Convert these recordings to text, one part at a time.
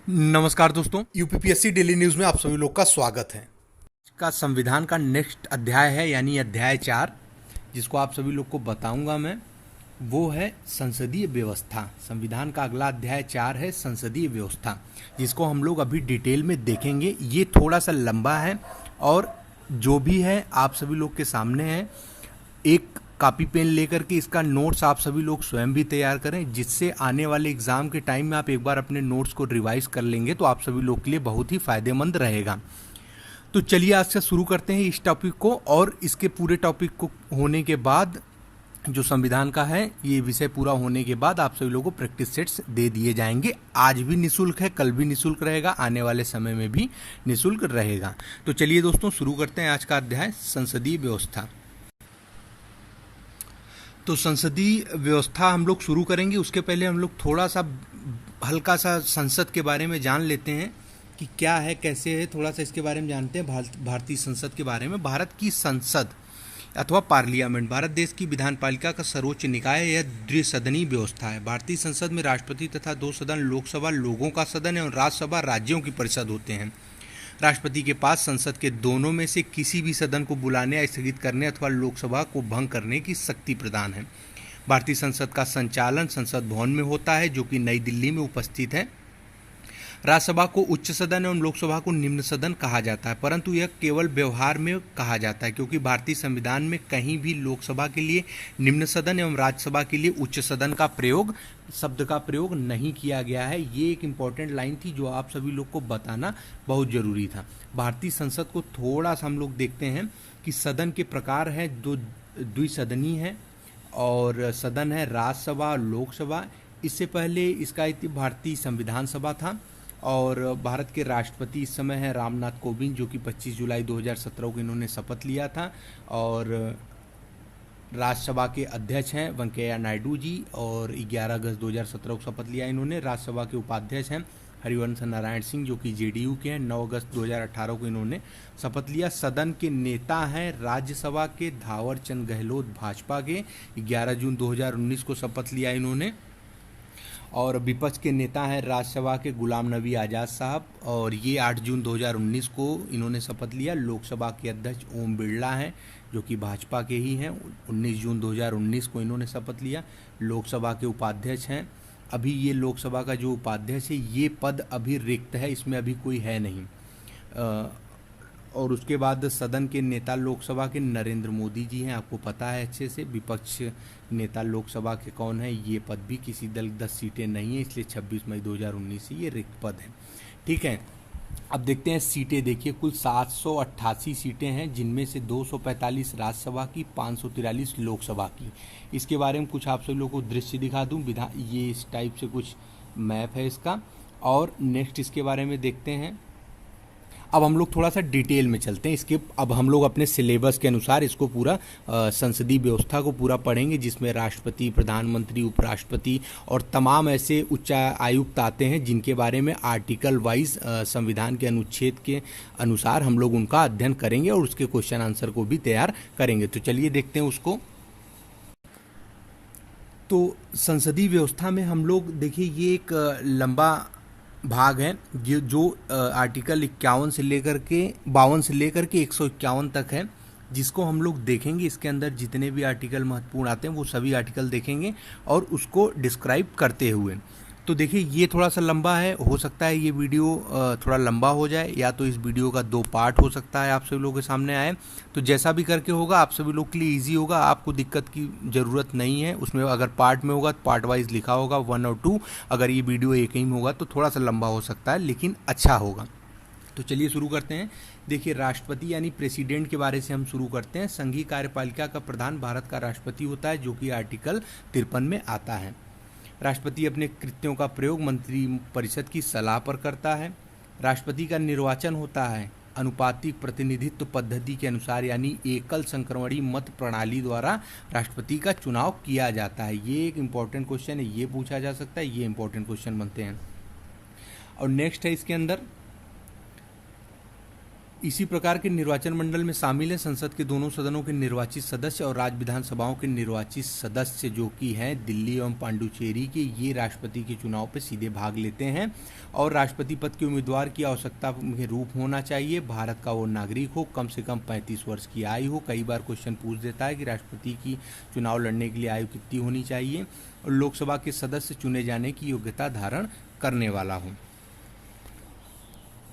नमस्कार दोस्तों, UPPSC daily news में आप सभी लोग का स्वागत है। का संविधान का नेक्स्ट अध्याय है यानी अध्याय 4, जिसको आप सभी लोग को बताऊंगा मैं। वो है संसदीय व्यवस्था। संविधान का अगला अध्याय 4 है संसदीय व्यवस्था, जिसको हम लोग अभी डिटेल में देखेंगे। ये थोड़ा सा लंबा है और जो भी है आप सभी लोग के सामने है। एक कॉपी पेन लेकर के इसका नोट्स आप सभी लोग स्वयं भी तैयार करें, जिससे आने वाले एग्जाम के टाइम में आप एक बार अपने नोट्स को रिवाइज कर लेंगे तो आप सभी लोग के लिए बहुत ही फायदेमंद रहेगा। तो चलिए आज से शुरू करते हैं इस टॉपिक को, और इसके पूरे टॉपिक को होने के बाद जो संविधान का है ये विषय पूरा होने के बाद आप सभी लोगों को प्रैक्टिस सेट्स दे दिए जाएंगे। आज भी निःशुल्क है, कल भी निःशुल्क रहेगा, आने वाले समय में भी निःशुल्क रहेगा। तो चलिए दोस्तों शुरू करते हैं आज का अध्याय संसदीय व्यवस्था। तो संसदीय व्यवस्था हम लोग शुरू करेंगे, उसके पहले हम लोग थोड़ा सा हल्का सा संसद के बारे में जान लेते हैं कि क्या है कैसे है। थोड़ा सा इसके बारे में जानते हैं, भारतीय संसद के बारे में। भारत की संसद अथवा पार्लियामेंट भारत देश की विधान पालिका का सर्वोच्च निकाय है। यह द्विसदनीय व्यवस्था है। भारतीय संसद में राष्ट्रपति तथा 2 सदन लोकसभा लोगों का सदन है और राज्यसभा राज्यों की परिषद होते हैं। राष्ट्रपति के पास संसद के दोनों में से किसी भी सदन को बुलाने या स्थगित करने अथवा लोकसभा को भंग करने की शक्ति प्रदान है। भारतीय संसद का संचालन संसद भवन में होता है, जो कि नई दिल्ली में उपस्थित है। राज्यसभा को उच्च सदन एवं लोकसभा को निम्न सदन कहा जाता है, परंतु यह केवल व्यवहार में कहा जाता है, क्योंकि भारतीय संविधान में कहीं भी लोकसभा के लिए निम्न सदन एवं राज्यसभा के लिए उच्च सदन का प्रयोग शब्द का प्रयोग नहीं किया गया है। ये एक इम्पॉर्टेंट लाइन थी जो आप सभी लोग को बताना बहुत जरूरी था। भारतीय संसद को थोड़ा सा हम लोग देखते हैं कि सदन के प्रकार है, दो द्विसदनीय है और सदन है राज्यसभा लोकसभा। इससे पहले इसका भारतीय संविधान सभा था और भारत के राष्ट्रपति इस समय हैं रामनाथ कोविंद, जो कि 25 जुलाई 2017 को इन्होंने शपथ लिया था। और राज्यसभा के अध्यक्ष हैं वेंकैया नायडू जी और 11 अगस्त 2017 को शपथ लिया इन्होंने। राज्यसभा के उपाध्यक्ष हैं हरिवंश नारायण सिंह, जो कि जेडीयू के हैं। 9 अगस्त 2018 को इन्होंने शपथ लिया। सदन के नेता हैं राज्यसभा के थावर चंद गहलोत भाजपा के, 11 जून 2019 को शपथ लिया इन्होंने। और विपक्ष के नेता हैं राज्यसभा के गुलाम नबी आज़ाद साहब, और ये 8 जून 2019 को इन्होंने शपथ लिया। लोकसभा के अध्यक्ष ओम बिरला हैं, जो कि भाजपा के ही हैं। 19 जून 2019 को इन्होंने शपथ लिया। लोकसभा के उपाध्यक्ष हैं, अभी ये लोकसभा का जो उपाध्यक्ष है ये पद अभी रिक्त है, इसमें अभी कोई है नहीं। और उसके बाद सदन के नेता लोकसभा के नरेंद्र मोदी जी हैं, आपको पता है अच्छे से। विपक्ष नेता लोकसभा के कौन है, ये पद भी किसी दल 10 सीटें नहीं है, इसलिए 26 मई 2019 से ये रिक्त पद है। ठीक है, अब देखते हैं सीटें। देखिए कुल 788 सीटें हैं, जिनमें से 245 राज्यसभा की, 543 लोकसभा की। इसके बारे में कुछ आप सभी लोगों को दृश्य दिखा दूँ। ये इस टाइप से कुछ मैप है इसका। और नेक्स्ट इसके बारे में देखते हैं। अब हम लोग थोड़ा सा डिटेल में चलते हैं इसके। अब हम लोग अपने सिलेबस के अनुसार इसको पूरा संसदीय व्यवस्था को पूरा पढ़ेंगे, जिसमें राष्ट्रपति, प्रधानमंत्री, उपराष्ट्रपति और तमाम ऐसे उच्च आयुक्त आते हैं, जिनके बारे में आर्टिकल वाइज संविधान के अनुच्छेद के अनुसार हम लोग उनका अध्ययन करेंगे और उसके क्वेश्चन आंसर को भी तैयार करेंगे। तो चलिए देखते हैं उसको। तो संसदीय व्यवस्था में हम लोग देखिए ये एक लंबा भाग है, जो आर्टिकल 51 से लेकर के 52 से लेकर के 151 तक है, जिसको हम लोग देखेंगे। इसके अंदर जितने भी आर्टिकल महत्वपूर्ण आते हैं वो सभी आर्टिकल देखेंगे और उसको डिस्क्राइब करते हुए। तो देखिए ये थोड़ा सा लंबा है, हो सकता है ये वीडियो थोड़ा लंबा हो जाए, या तो इस वीडियो का 2 पार्ट हो सकता है आप सभी लोगों के सामने आए। तो जैसा भी करके होगा आप सभी लोग के लिए ईजी होगा, आपको दिक्कत की ज़रूरत नहीं है उसमें। अगर पार्ट में होगा तो पार्ट वाइज लिखा होगा 1 और 2, अगर ये वीडियो एक ही में होगा तो थोड़ा सा लंबा हो सकता है, लेकिन अच्छा होगा। तो चलिए शुरू करते हैं। देखिए राष्ट्रपति यानी प्रेसिडेंट के बारे से हम शुरू करते हैं। संघीय कार्यपालिका का प्रधान भारत का राष्ट्रपति होता है, जो कि आर्टिकल 53 में आता है। राष्ट्रपति अपने कृत्यों का प्रयोग मंत्रिपरिषद की सलाह पर करता है। राष्ट्रपति का निर्वाचन होता है अनुपातिक प्रतिनिधित्व पद्धति के अनुसार, यानी एकल संक्रमणी मत प्रणाली द्वारा राष्ट्रपति का चुनाव किया जाता है। ये एक इम्पॉर्टेंट क्वेश्चन है, ये पूछा जा सकता है, ये इम्पॉर्टेंट क्वेश्चन बनते हैं। और नेक्स्ट है इसके अंदर इसी प्रकार के निर्वाचन मंडल में शामिल हैं संसद के दोनों सदनों के निर्वाचित सदस्य और राज्य विधानसभाओं के निर्वाचित सदस्य, जो कि हैं दिल्ली एवं पांडुचेरी के। ये राष्ट्रपति के चुनाव पर सीधे भाग लेते हैं और राष्ट्रपति पद के उम्मीदवार की आवश्यकता के रूप होना चाहिए भारत का वो नागरिक हो, कम से कम 35 वर्ष की आयु हो। कई बार क्वेश्चन पूछ देता है कि राष्ट्रपति की चुनाव लड़ने के लिए आयु कितनी होनी चाहिए, और लोकसभा के सदस्य चुने जाने की योग्यता धारण करने वाला हो।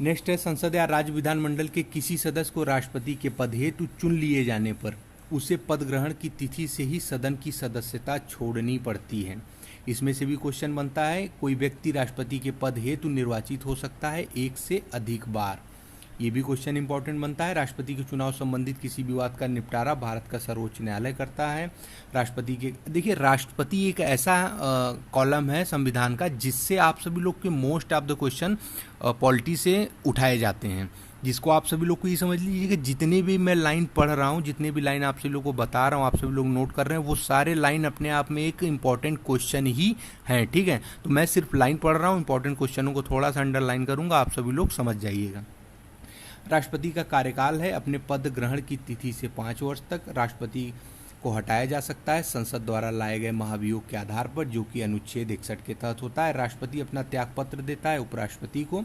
नेक्स्ट है, संसद या राज्य विधानमंडल के किसी सदस्य को राष्ट्रपति के पद हेतु चुन लिए जाने पर उसे पद ग्रहण की तिथि से ही सदन की सदस्यता छोड़नी पड़ती है। इसमें से भी क्वेश्चन बनता है, कोई व्यक्ति राष्ट्रपति के पद हेतु निर्वाचित हो सकता है एक से अधिक बार। ये भी क्वेश्चन इंपॉर्टेंट बनता है। राष्ट्रपति के चुनाव संबंधित किसी विवाद का निपटारा भारत का सर्वोच्च न्यायालय करता है। राष्ट्रपति के, देखिए, राष्ट्रपति एक ऐसा कॉलम है संविधान का जिससे आप सभी लोग के most of the question polity से उठाए जाते हैं, जिसको आप सभी लोग को ये समझ लीजिए कि जितने भी मैं लाइन पढ़ रहा हूँ, जितने भी लाइन आप सभी लोग को बता रहा हूँ, आप सभी लोग नोट कर रहे हैं, वो सारे लाइन अपने आप में एक इंपॉर्टेंट क्वेश्चन ही हैं, ठीक है। तो मैं सिर्फ लाइन पढ़ रहा हूँ, इंपॉर्टेंट क्वेश्चनों को थोड़ा सा अंडरलाइन करूँगा, आप सभी लोग समझ जाइएगा। राष्ट्रपति का कार्यकाल है अपने पद ग्रहण की तिथि से 5 वर्ष तक। राष्ट्रपति को हटाया जा सकता है संसद द्वारा लाए गए महाभियोग के आधार पर, जो कि अनुच्छेद 61 के तहत होता है। राष्ट्रपति अपना त्यागपत्र देता है उपराष्ट्रपति को।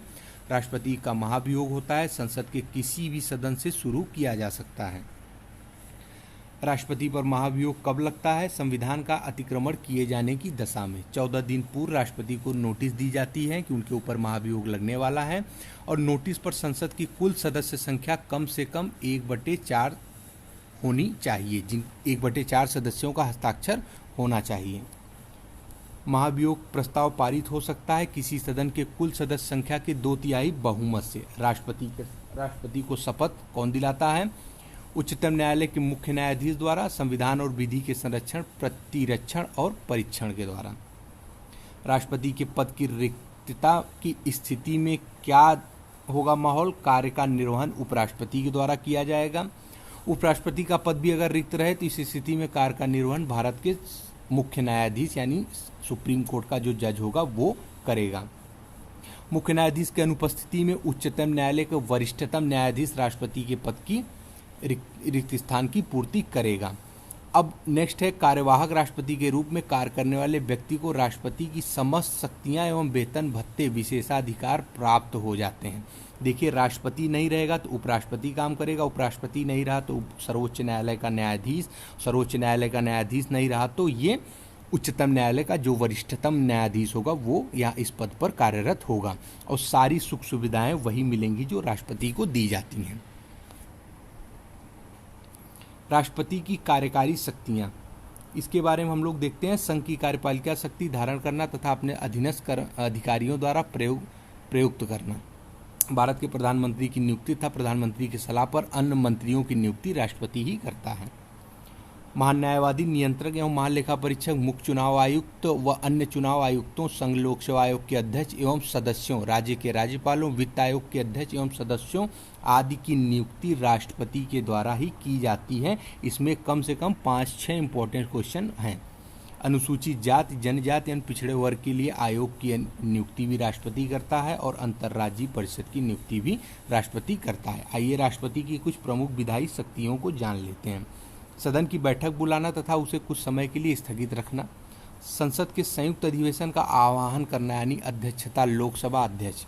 राष्ट्रपति का महाभियोग होता है संसद के किसी भी सदन से शुरू किया जा सकता है। राष्ट्रपति पर महाभियोग कब लगता है? संविधान का अतिक्रमण किए जाने की दशा में 14 दिन पूर्व राष्ट्रपति को नोटिस दी जाती है कि उनके ऊपर महाभियोग लगने वाला है, और नोटिस पर संसद की कुल सदस्य संख्या कम से कम 1/4 होनी चाहिए, जिन 1/4 सदस्यों का हस्ताक्षर होना चाहिए। महाभियोग प्रस्ताव पारित हो सकता है किसी सदन के कुल सदस्य संख्या के 2/3 बहुमत से। राष्ट्रपति को शपथ कौन दिलाता है? उच्चतम न्यायालय के मुख्य न्यायाधीश द्वारा, संविधान और विधि के संरक्षण, प्रतिरक्षण और परीक्षण के द्वारा। राष्ट्रपति के पद की रिक्तता की स्थिति में क्या होगा माहौल? कार्य का निर्वहन उपराष्ट्रपति के द्वारा किया जाएगा। उपराष्ट्रपति का पद भी अगर रिक्त रहे तो इस स्थिति में कार्य का निर्वहन भारत के मुख्य न्यायाधीश यानी सुप्रीम कोर्ट का जो जज होगा वो करेगा। मुख्य न्यायाधीश की अनुपस्थिति में उच्चतम न्यायालय के वरिष्ठतम न्यायाधीश राष्ट्रपति के पद की रिक्त स्थान की पूर्ति करेगा। अब नेक्स्ट है, कार्यवाहक राष्ट्रपति के रूप में कार्य करने वाले व्यक्ति को राष्ट्रपति की समस्त शक्तियां एवं वेतन भत्ते विशेषाधिकार प्राप्त हो जाते हैं। देखिए, राष्ट्रपति नहीं रहेगा तो उपराष्ट्रपति काम करेगा, उपराष्ट्रपति नहीं रहा तो सर्वोच्च न्यायालय का न्यायाधीश, सर्वोच्च न्यायालय का न्यायाधीश नहीं रहा तो ये उच्चतम न्यायालय का जो वरिष्ठतम न्यायाधीश होगा वो यहाँ इस पद पर कार्यरत होगा, और सारी सुख सुविधाएं वही मिलेंगी जो राष्ट्रपति को दी जाती हैं। राष्ट्रपति की कार्यकारी शक्तियां, इसके बारे में हम लोग देखते हैं। संघ की कार्यपालिका शक्ति धारण करना तथा अपने अधीनस्थ अधिकारियों द्वारा प्रयुक्त करना। भारत के प्रधानमंत्री की नियुक्ति तथा प्रधानमंत्री की सलाह पर अन्य मंत्रियों की नियुक्ति राष्ट्रपति ही करता है। महान्यायवादी, नियंत्रक एवं महालेखा परीक्षक, मुख्य चुनाव आयुक्त व अन्य चुनाव आयुक्तों, संघ लोक सेवा आयोग के अध्यक्ष एवं सदस्यों, राज्य के राज्यपालों, वित्त आयोग के अध्यक्ष एवं सदस्यों आदि की नियुक्ति राष्ट्रपति के द्वारा ही की जाती है। इसमें कम से कम 5-6 इंपॉर्टेंट क्वेश्चन हैं। अनुसूचित जाति, जनजाति एवं पिछड़े वर्ग के लिए आयोग की नियुक्ति भी राष्ट्रपति करता है, और अंतर्राज्यीय परिषद की नियुक्ति भी राष्ट्रपति करता है। आइए राष्ट्रपति की कुछ प्रमुख विधायी शक्तियों को जान लेते हैं। सदन की बैठक बुलाना तथा उसे कुछ समय के लिए स्थगित रखना, संसद के संयुक्त अधिवेशन का आह्वान करना यानी अध्यक्षता लोकसभा अध्यक्ष,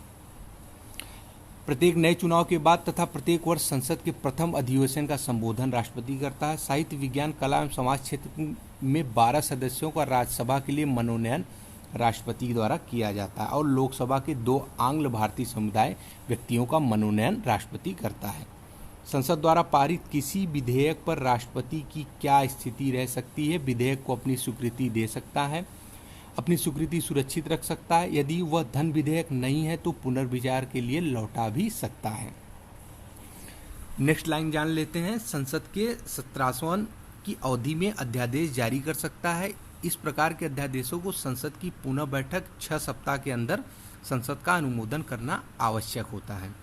प्रत्येक नए चुनाव के बाद तथा प्रत्येक वर्ष संसद के प्रथम अधिवेशन का संबोधन राष्ट्रपति करता है। साहित्य, विज्ञान, कला एवं समाज क्षेत्र में 12 सदस्यों का राज्यसभा के लिए मनोनयन राष्ट्रपति द्वारा किया जाता है, और लोकसभा के 2 आंग्ल भारतीय समुदाय व्यक्तियों का मनोनयन राष्ट्रपति करता है। संसद द्वारा पारित किसी विधेयक पर राष्ट्रपति की क्या स्थिति रह सकती है? विधेयक को अपनी स्वीकृति दे सकता है, अपनी स्वीकृति सुरक्षित रख सकता है, यदि वह धन विधेयक नहीं है तो पुनर्विचार के लिए लौटा भी सकता है। नेक्स्ट लाइन जान लेते हैं। संसद के 17वां की अवधि में अध्यादेश जारी कर सकता है। इस प्रकार के अध्यादेशों को संसद की पुनः बैठक 6 सप्ताह के अंदर संसद का अनुमोदन करना आवश्यक होता है।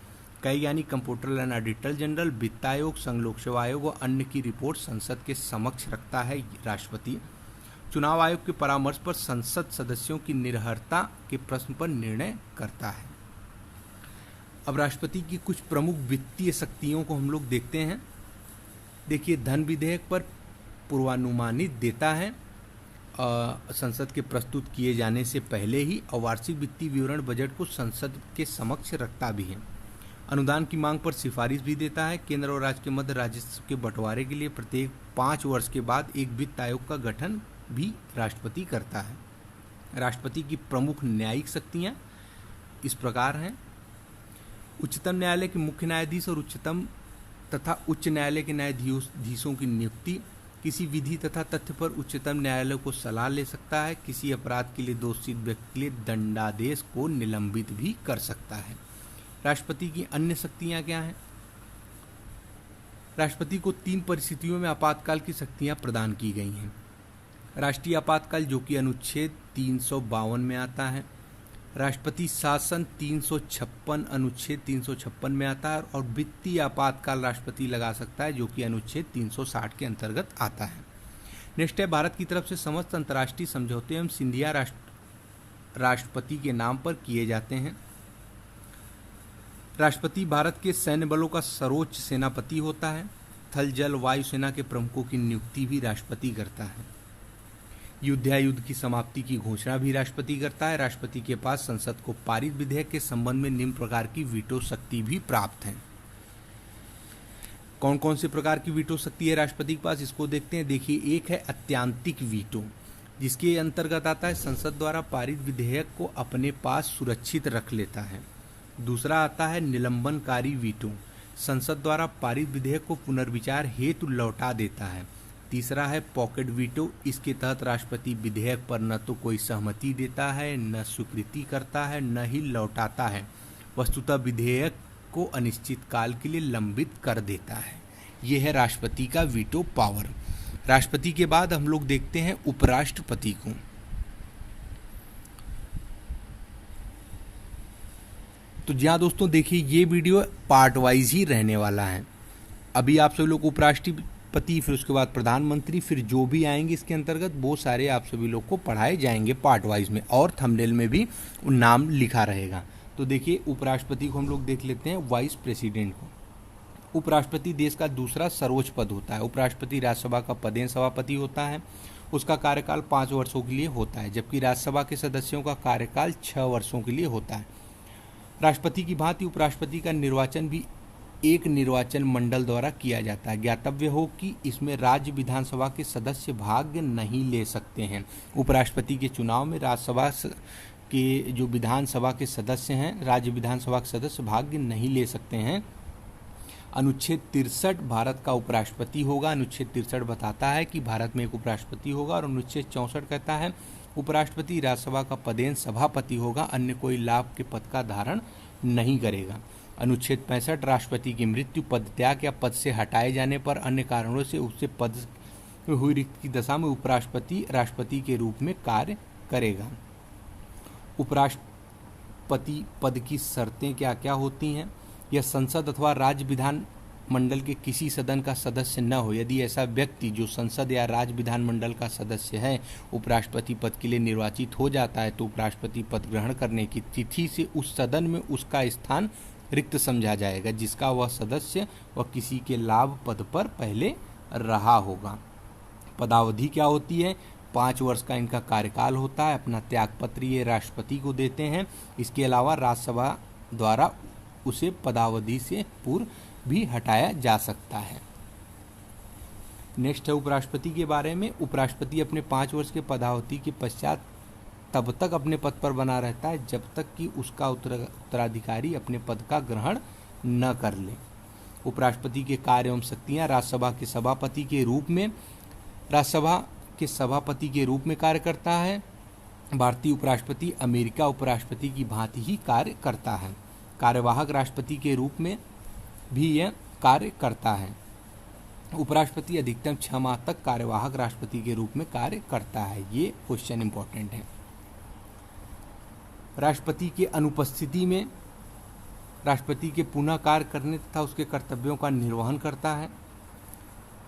कई यानी कंप्ट्रोलर एंड ऑडिटर जनरल, वित्त आयोग, संघ लोक सेवा आयोग व अन्य की रिपोर्ट संसद के समक्ष रखता है राष्ट्रपति। चुनाव आयोग के परामर्श पर संसद सदस्यों की निर्भरता के प्रश्न पर निर्णय करता है। अब राष्ट्रपति की कुछ प्रमुख वित्तीय शक्तियों को हम लोग देखते हैं। देखिए, धन विधेयक पर पूर्वानुमानित देता है संसद के प्रस्तुत किए जाने से पहले ही, और वार्षिक वित्तीय विवरण बजट को संसद के समक्ष रखता भी है। अनुदान की मांग पर सिफारिश भी देता है। केंद्र और राज्य के मध्य राजस्व के बंटवारे के लिए प्रत्येक 5 वर्ष के बाद एक वित्त आयोग का गठन भी राष्ट्रपति करता है। राष्ट्रपति की प्रमुख न्यायिक शक्तियाँ इस प्रकार हैं। उच्चतम न्यायालय के मुख्य न्यायाधीश और उच्चतम तथा उच्च न्यायालय के न्यायाधीशों की नियुक्ति। किसी विधि तथा तथ्य पर उच्चतम न्यायालय को सलाह ले सकता है। किसी अपराध के लिए दोषी व्यक्ति के लिए दंडादेश को निलंबित भी कर सकता है। राष्ट्रपति की अन्य शक्तियां क्या हैं? राष्ट्रपति को 3 परिस्थितियों में आपातकाल की शक्तियां प्रदान की गई हैं। राष्ट्रीय आपातकाल, जो कि अनुच्छेद 352 में आता है। राष्ट्रपति शासन 356 अनुच्छेद 356 में आता है, और वित्तीय आपातकाल राष्ट्रपति लगा सकता है, जो कि अनुच्छेद 360 के अंतर्गत आता है। नेक्स्ट है, भारत की तरफ से समस्त अंतर्राष्ट्रीय समझौते एवं संधियां राष्ट्रपति के नाम पर किए जाते हैं। राष्ट्रपति भारत के सैन्य बलों का सर्वोच्च सेनापति होता है। थल जल वायु सेना के प्रमुखों की नियुक्ति भी राष्ट्रपति करता है। युद्ध की समाप्ति की घोषणा भी राष्ट्रपति करता है। राष्ट्रपति के पास संसद को पारित विधेयक के संबंध में निम्न प्रकार की वीटो शक्ति भी प्राप्त है। कौन कौन से प्रकार की वीटो शक्ति है राष्ट्रपति के पास, इसको देखते हैं। देखिए, एक है अत्यांतिक वीटो, जिसके अंतर्गत आता है संसद द्वारा पारित विधेयक को अपने पास सुरक्षित रख लेता है। दूसरा आता है निलंबनकारी वीटो, संसद द्वारा पारित विधेयक को पुनर्विचार हेतु लौटा देता है। तीसरा है पॉकेट वीटो, इसके तहत राष्ट्रपति विधेयक पर न तो कोई सहमति देता है, न स्वीकृति करता है, न ही लौटाता है, वस्तुतः विधेयक को अनिश्चित काल के लिए लंबित कर देता है। यह है राष्ट्रपति का वीटो पावर। राष्ट्रपति के बाद हम लोग देखते हैं उपराष्ट्रपति को। तो जी हाँ दोस्तों, देखिए, ये वीडियो पार्ट वाइज ही रहने वाला है। अभी आप सभी लोग उपराष्ट्रपति, फिर उसके बाद प्रधानमंत्री, फिर जो भी आएंगे इसके अंतर्गत वो सारे आप सभी लोग को पढ़ाए जाएंगे पार्ट वाइज में, और थंबनेल में भी नाम लिखा रहेगा। तो देखिए, उपराष्ट्रपति को हम लोग देख लेते हैं, वाइस प्रेसिडेंट को। उपराष्ट्रपति देश का दूसरा सर्वोच्च पद होता है। उपराष्ट्रपति राज्यसभा का पदेन सभापति होता है। उसका कार्यकाल 5 वर्षों के लिए होता है, जबकि राज्यसभा के सदस्यों का कार्यकाल 6 वर्षों के लिए होता है। राष्ट्रपति की भांति उपराष्ट्रपति का निर्वाचन भी एक निर्वाचन मंडल द्वारा किया जाता है। ज्ञातव्य हो कि इसमें राज्य विधानसभा के सदस्य भाग नहीं ले सकते हैं। उपराष्ट्रपति के चुनाव में राज्यसभा के जो विधानसभा के सदस्य हैं, राज्य विधानसभा के सदस्य भाग नहीं ले सकते हैं। अनुच्छेद 63 भारत का उपराष्ट्रपति होगा। अनुच्छेद 63 बताता है कि भारत में एक उपराष्ट्रपति होगा, और अनुच्छेद 64 कहता है उपराष्ट्रपति राज्यसभा का पदेन सभापति होगा, अन्य कोई लाभ के पद का धारण नहीं करेगा। अनुच्छेद 65 राष्ट्रपति की मृत्यु, पद त्याग या पद से हटाए जाने पर अन्य कारणों से उससे पद में हुई रिक्त की दशा में उपराष्ट्रपति राष्ट्रपति के रूप में कार्य करेगा। उपराष्ट्रपति पद की शर्तें क्या क्या होती हैं? यह संसद अथवा राज्य विधान मंडल के किसी सदन का सदस्य न हो। यदि ऐसा व्यक्ति जो संसद या राज्य विधानमंडल का सदस्य है उपराष्ट्रपति पद के लिए निर्वाचित हो जाता है, तो उपराष्ट्रपति पद ग्रहण करने की तिथि से उस सदन में उसका स्थान रिक्त समझा जाएगा, जिसका वह सदस्य व किसी के लाभ पद पर पहले रहा होगा। पदावधि क्या होती है? 5 वर्ष का इनका कार्यकाल होता है। अपना त्यागपत्र ये राष्ट्रपति को देते हैं। इसके अलावा राज्यसभा द्वारा उसे पदावधि से पूर्व भी हटाया जा सकता है। नेक्स्ट है उपराष्ट्रपति के बारे में। उपराष्ट्रपति अपने 5 वर्ष के पदावधि के पश्चात तब तक अपने पद पर बना रहता है जब तक कि उसका उत्तराधिकारी अपने पद का ग्रहण न कर ले। उपराष्ट्रपति के कार्य एवं शक्तियाँ राज्यसभा के सभापति के रूप में कार्य करता है। भारतीय उपराष्ट्रपति अमेरिका उपराष्ट्रपति की भांति ही कार्य करता है। कार्यवाहक राष्ट्रपति के रूप में भी यह कार्य करता है। उपराष्ट्रपति अधिकतम 6 माह तक कार्यवाहक राष्ट्रपति के रूप में कार्य करता है। ये क्वेश्चन इंपॉर्टेंट है। राष्ट्रपति के अनुपस्थिति में राष्ट्रपति के पुनः कार्य करने तथा उसके कर्तव्यों का निर्वहन करता है।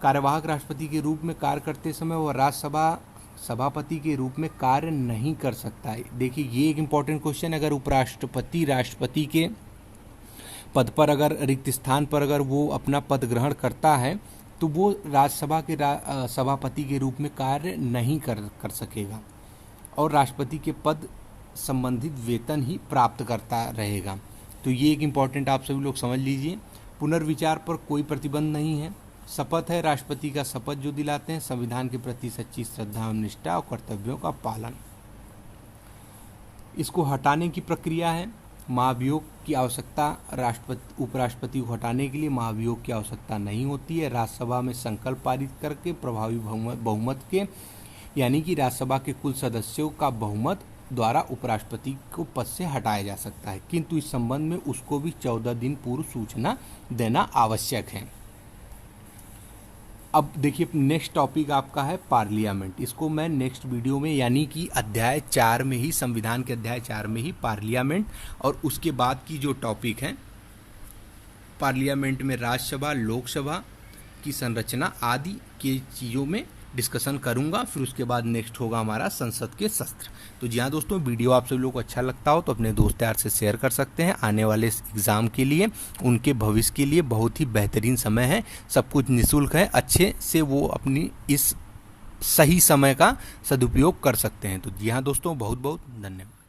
कार्यवाहक राष्ट्रपति के रूप में कार्य करते समय वह राज्यसभा सभापति के रूप में कार्य नहीं कर सकता है। देखिए, ये एक इम्पॉर्टेंट क्वेश्चन। अगर उपराष्ट्रपति राष्ट्रपति के पद पर अगर रिक्त स्थान पर अगर वो अपना पद ग्रहण करता है तो वो राज्यसभा के सभापति के रूप में कार्य नहीं कर सकेगा और राष्ट्रपति के पद संबंधित वेतन ही प्राप्त करता रहेगा। तो ये एक इम्पॉर्टेंट आप सभी लोग समझ लीजिए। पुनर्विचार पर कोई प्रतिबंध नहीं है। शपथ है राष्ट्रपति का शपथ जो दिलाते हैं संविधान के प्रति सच्ची श्रद्धा एवं निष्ठा और कर्तव्यों का पालन। इसको हटाने की प्रक्रिया है। महाभियोग की आवश्यकता राष्ट्रपति उपराष्ट्रपति को हटाने के लिए महाभियोग की आवश्यकता नहीं होती है। राज्यसभा में संकल्प पारित करके प्रभावी बहुमत के यानी कि राज्यसभा के कुल सदस्यों का बहुमत द्वारा उपराष्ट्रपति को पद से हटाया जा सकता है, किंतु इस संबंध में उसको भी 14 दिन पूर्व सूचना देना आवश्यक है। अब देखिए नेक्स्ट टॉपिक आपका है पार्लियामेंट। इसको मैं नेक्स्ट वीडियो में यानी कि अध्याय 4 में ही, संविधान के अध्याय 4 में ही पार्लियामेंट और उसके बाद की जो टॉपिक है पार्लियामेंट में राज्यसभा लोकसभा की संरचना आदि की चीज़ों में डिस्कशन करूंगा। फिर उसके बाद नेक्स्ट होगा हमारा संसद के शस्त्र। तो जी हाँ दोस्तों, वीडियो आप सभी लोगों को अच्छा लगता हो तो अपने दोस्त यार से शेयर कर सकते हैं। आने वाले एग्ज़ाम के लिए, उनके भविष्य के लिए बहुत ही बेहतरीन समय है। सब कुछ निःशुल्क है, अच्छे से वो अपनी इस सही समय का सदुपयोग कर सकते हैं। तो जी हाँ दोस्तों, बहुत बहुत धन्यवाद।